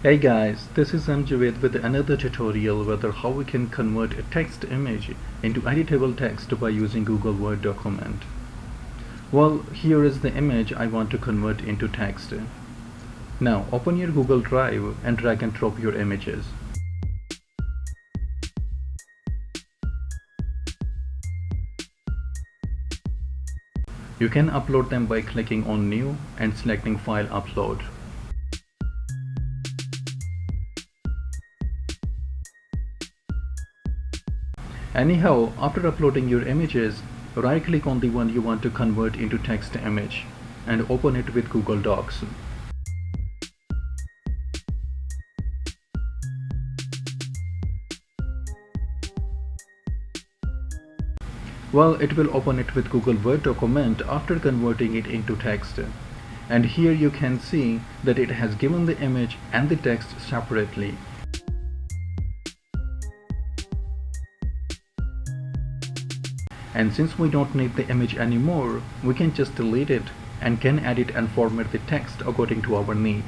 Hey guys, this is mjavedva with another tutorial whether how we can convert a text image into editable text by using Google Word document. Well, here is the image I want to convert into text. Now open your Google Drive and drag and drop your images. You can upload them by clicking on New and selecting File Upload. Anyhow, after uploading your images, right click on the one you want to convert into text image and open it with Google Docs. Well, it will open it with Google Word document after converting it into text. And here you can see that it has given the image and the text separately. And since we don't need the image anymore, we can just delete it and can edit and format the text according to our need.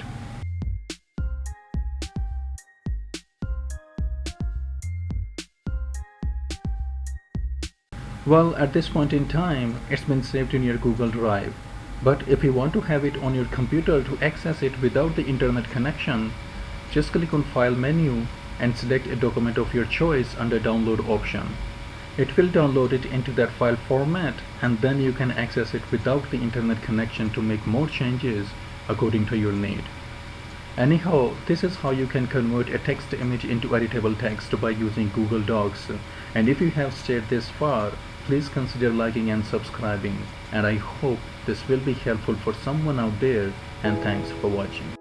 Well, at this point in time, it's been saved in your Google Drive. But if you want to have it on your computer to access it without the internet connection, just click on File menu and select a document of your choice under Download option. It will download it into that file format and then you can access it without the internet connection to make more changes according to your need. Anyhow, this is how you can convert a text image into editable text by using Google Docs. And if you have stayed this far, please consider liking and subscribing. And I hope this will be helpful for someone out there, and thanks for watching.